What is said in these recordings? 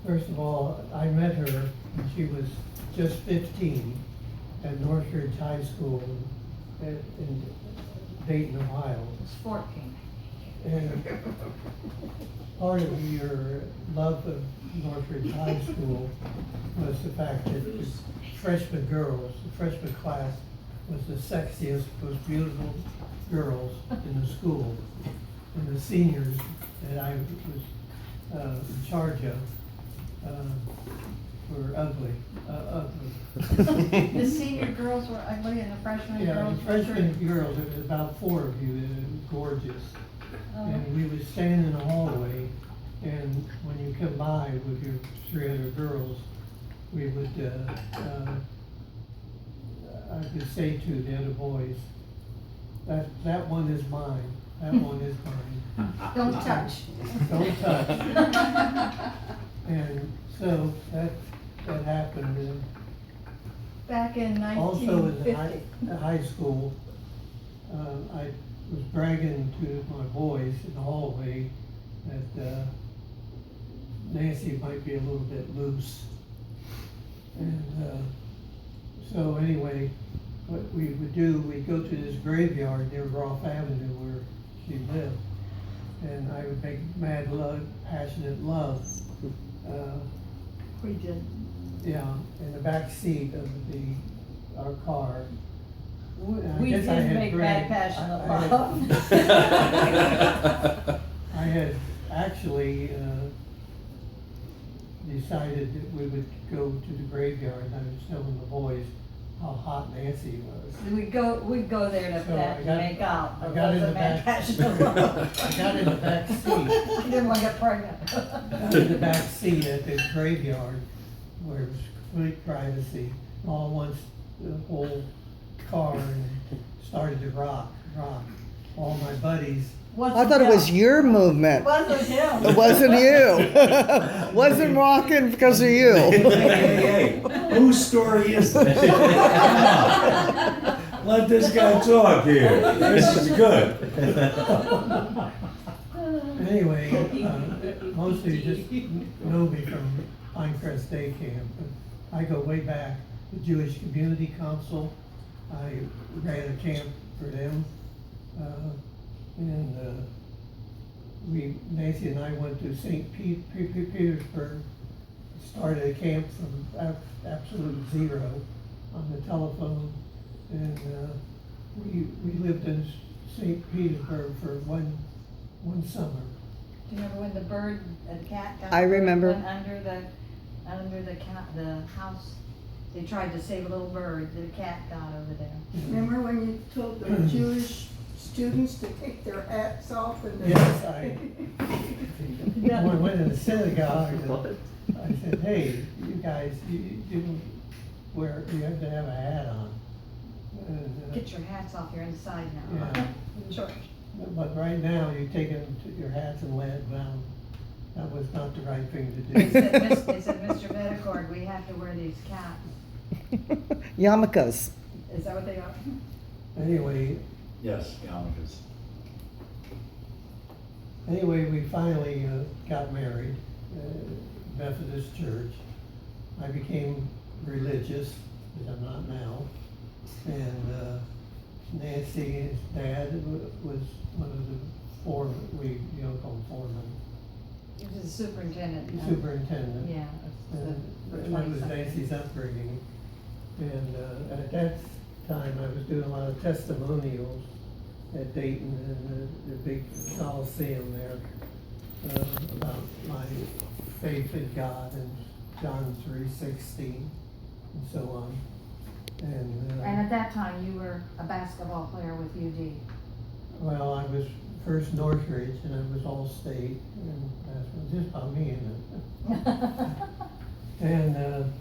First of all, I met her when she was just 15 at Northridge High School in Dayton, Ohio. It's 14. And part of your love of Northridge High School was the fact that the freshman girls, the freshman class, was the sexiest, most beautiful girls in the school. And the seniors that I was in charge of were ugly. The senior girls were ugly and the freshman Yeah, girls the were freshman pretty. girls, there was about 4 of you, that were gorgeous. Oh. And we would stand in the hallway, and when you come by with your 3 other girls, we would, I would say to the other boys, that one is mine, that one is mine. Don't touch. Don't touch. And so that happened, and Back in also in the 1950. high school, I was bragging to my boys in the hallway that Nancy might be a little bit loose. And so anyway, what we would do, we'd go to this graveyard near Groff Avenue where she lived. And I would make mad love, passionate love. We did. Yeah, in the back seat of our car. We guess I did had make bragged- bad passionate love. I had actually decided that we would go to the graveyard, and I was telling the boys how hot Nancy was. We'd go there to So pet and make out. I It got in wasn't the bad back. passionate love. I got in the back seat. I didn't want to get pregnant. Got in the back seat at the graveyard where it was complete privacy. All at once, the whole car started to rock. All my buddies. I thought it was your movement. Wasn't him. It wasn't you. Wasn't rocking because of you. Hey, whose story is this? Come on. Let this guy talk here. This is good. Anyway, most of you just know me from Pinecrest Day Camp. But I go way back, the Jewish Community Council. I ran a camp for them. Nancy and I went to St. Petersburg, started a camp from absolute zero on the telephone, and we lived in St. Petersburg for one summer. Do you remember when the bird and cat got? I remember. Went under the house? They tried to save a little bird, the cat got over there. Remember when you told the Jewish students to take their hats off and Yes, when I went in the synagogue, I said, hey, you guys, you have to have a hat on. And, Get your hats off, you're inside now. Yeah. In church. but right now, you're taking your hats and laying it down. That was not the right thing to They do. said, Mr. Pedicord, we have to wear these caps. Yarmulkes. Is that what they are? Anyway, Yes, yarmulkes. we finally got married, Methodist Church. I became religious, as I'm not now. And Nancy's dad was one of the foremen, call him foreman, He was the superintendent. superintendent. Yeah. And For that 20 was something. Nancy's upbringing. And at that time, I was doing a lot of testimonials at Dayton and the big Coliseum there about my faith in God and John 3:16 and so on. And at that time, you were a basketball player with UD. Well, I was first Northridge and I was All-State, and that's just about me, isn't it? And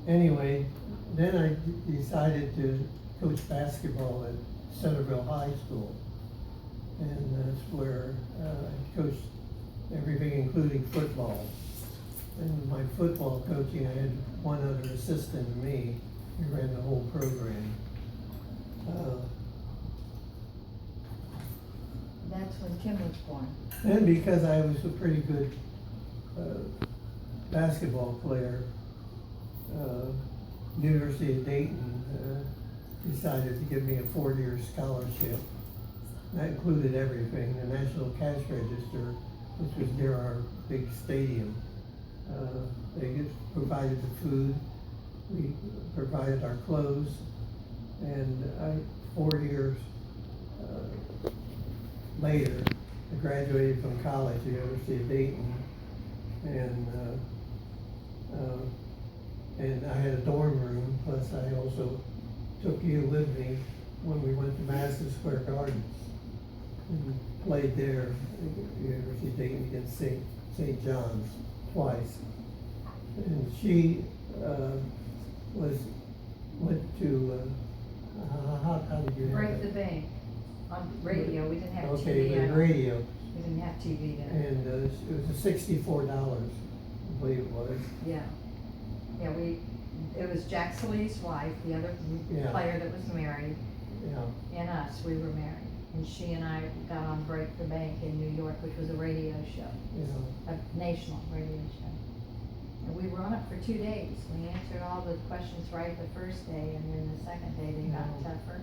anyway, then I decided to coach basketball at Centerville High School. And that's where I coached everything, including football. And my football coaching, I had one other assistant to me who ran the whole program. That That's when Kim was born. And because I was a pretty good basketball player, University of Dayton decided to give me a 4-year scholarship. That included everything, the National Cash Register, which was near our big stadium. They provided the food, we provided our clothes, and 4 years later, I graduated from college at the University of Dayton, and I had a dorm room, plus I also took you with me when we went to Madison Square Gardens and played there at the University of Dayton against St. John's twice. And she went to, how did you have Break it? the Bank on radio. We didn't have TV. Okay, I the don't- radio, We didn't have TV then. and it was $64, I believe it was. Yeah. Yeah, it was Jack Sallee's wife, the other Yeah. player that was married, Yeah, and us, we were married. And she and I got on Break the Bank in New York, which was a radio show, you know, a national radio show. And we were on it for 2 days. We answered all the questions right the first day, and then the second day they got tougher.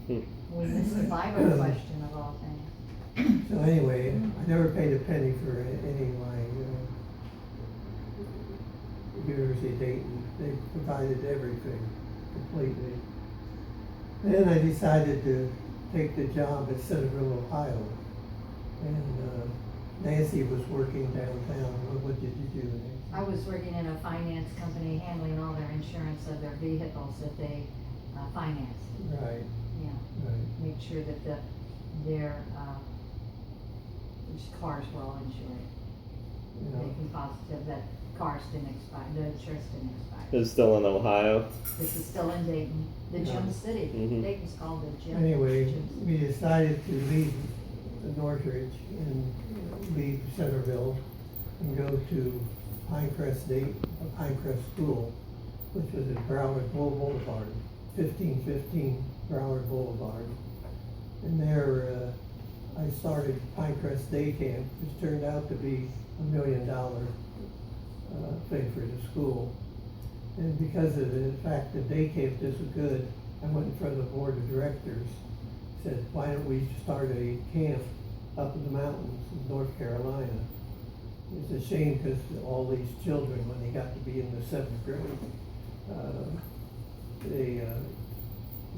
We missed the Bible question of all things. so anyway, I never paid a penny for any of my University of Dayton. They provided everything completely. Then I decided to take the job at Centerville, Ohio. And Nancy was working downtown. What did you do, Nancy? I was working in a finance company handling all their insurance of their vehicles that they financed. Right, Yeah, right. make sure that their cars were all insured. You know, Making positive that cars didn't expire, the insurance didn't expire. It's still in Ohio. This is still in Dayton, the Yeah. Gem City. Mhm. Dayton's called the Gem. anyway, Gem City. we decided to leave Northridge and leave Centerville and go to Pinecrest School, which was at Broward Boulevard, 1515 Broward Boulevard. And there, I started Pinecrest Day Camp, which turned out to be $1 million thing for the school. And because of the fact that day camp did so good, I went in front of the board of directors, said, why don't we start a camp up in the mountains in North Carolina? It's a shame because all these children, when they got to be in the 7th grade, they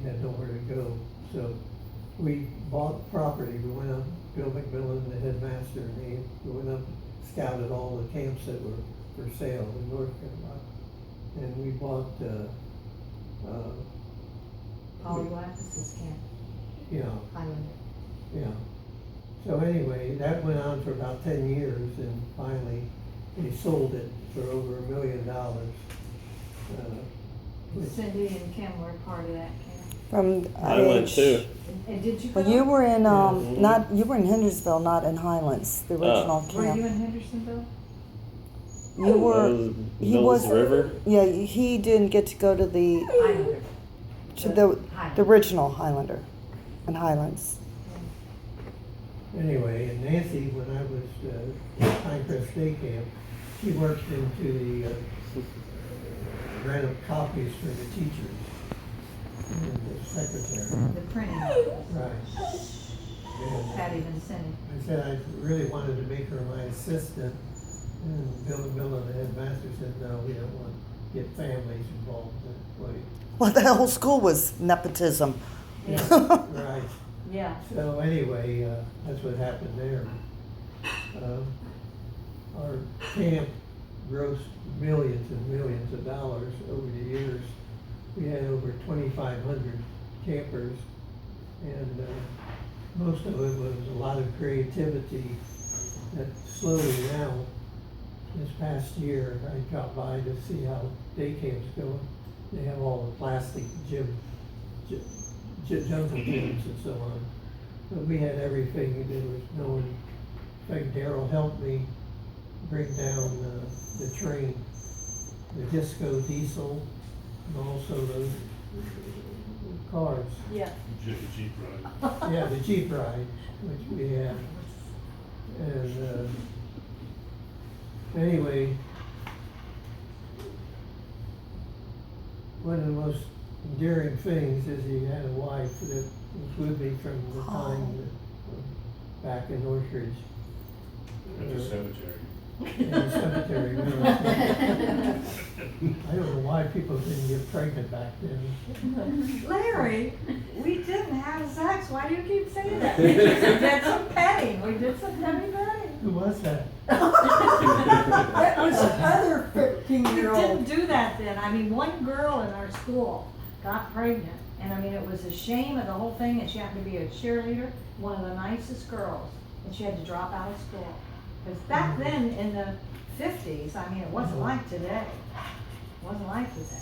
had nowhere to go. So we bought property. We went up, Bill McMillan, the headmaster, and we went up, scouted all the camps that were for sale in North Carolina. And we bought, Polyglass camp, you know, Highland. yeah. So anyway, that went on for about 10 years, and finally, they sold it for over $1 million. Cindy and Kim were part of that camp. From I went too. And did you go? Well, you were in Mhm. not you were in Hendersonville, not in Highlands, the original Were you camp. in Hendersonville? You were. He Mills was. River. Yeah, he didn't get to go to the Highlander. the original Highlander, in Highlands. Anyway, and Nancy, when I was at Pinecrest Day Camp, she worked into the, ran up copies for the teachers and the secretary. The printing office, Right. And Patty Vincenti. I said I really wanted to make her my assistant, and Bill Miller, the headmaster, said, no, we don't want to get families involved in that way. Well, the whole school was nepotism. Yeah, Right. yeah. So anyway, that's what happened there. Our camp grossed millions and millions of dollars over the years. We had over 2,500 campers, and most of it was a lot of creativity that slowly now, this past year, I dropped by to see how day camp's going. They have all the plastic jungle gyms and so on. But we had everything. There was no one. In fact, Daryl helped me bring down the train, the disco diesel, and also the cars. Yeah. Jeep ride. Yeah, the Jeep ride, which we had. And, anyway, one of the most endearing things is he had a wife that was with me from the time back in Northridge. At the cemetery. In the cemetery. I don't know why people didn't get pregnant back then. Larry, we didn't have sex, why do you keep saying that? We did some petting, we did some heavy petting. Who was that? That was another We 15-year-old. didn't do that then, I mean, one girl in our school got pregnant, and I mean, it was a shame of the whole thing, and she happened to be a cheerleader, one of the nicest girls, and she had to drop out of school. Because back then, in the 50s, I mean, it wasn't like today. It wasn't like today.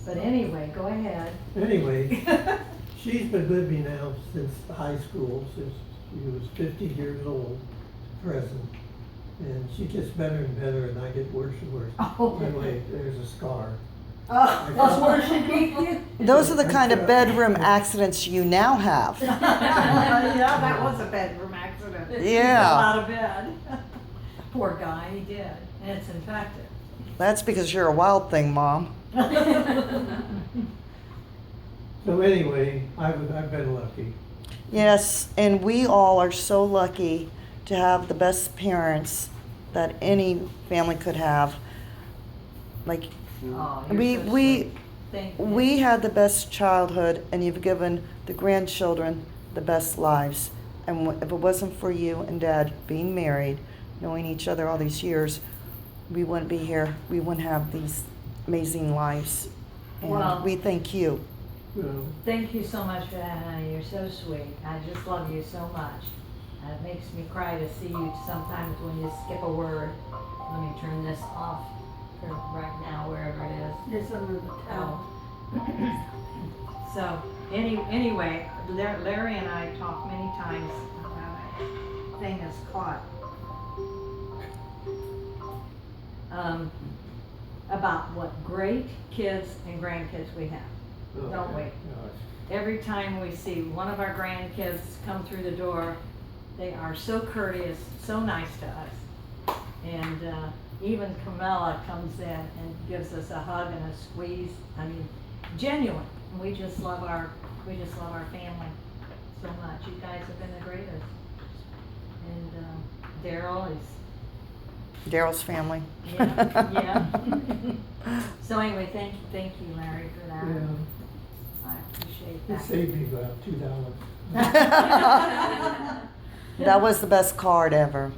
But anyway, go ahead. Anyway, she's been with me now since high school, since she was 50 years old, to present. And she gets better and better, and I get worse and worse. Oh. Anyway, there's a scar. That's where she beat you? Those are the kind of bedroom accidents you now have. Yeah, that was a bedroom accident. Yeah. He fell out of bed. Poor guy, he did, and it's infected. That's because you're a wild thing, Mom. So anyway, I've been lucky. Yes, and we all are so lucky to have the best parents that any family could have. Like, Oh, we, you're so we, sweet. Thank you. we had the best childhood, and you've given the grandchildren the best lives. And if it wasn't for you and Dad being married, knowing each other all these years, we wouldn't be here. We wouldn't have these amazing lives. And Well- we thank you. Well, Thank you so much for that, honey. You're so sweet. I just love you so much. It makes me cry to see you sometimes when you skip a word. Let me turn this off for right now, wherever it is. It's under the towel. So, anyway, Larry and I talked many times about a thing that's caught. About what great kids and grandkids we have. Don't we? gosh. Every time we see one of our grandkids come through the door, they are so courteous, so nice to us. And even Camilla comes in and gives us a hug and a squeeze. I mean, genuine. And we just love our family so much. You guys have been the greatest. And Daryl is, Daryl's family. yeah. So anyway, thank you, Larry, for that. Yeah, I appreciate it that. saved me about $2. That was the best card ever.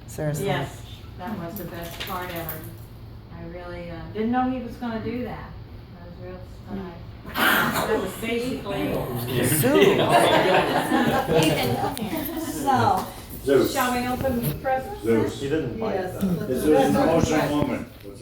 Seriously. Yes, that was the best part ever. I really didn't know he was gonna do that. I was real surprised. That was basically, Sue. Ethan, come here. So, Zeus. shall we open the presents? Zeus. You didn't buy Yes. that. This is an emotional moment.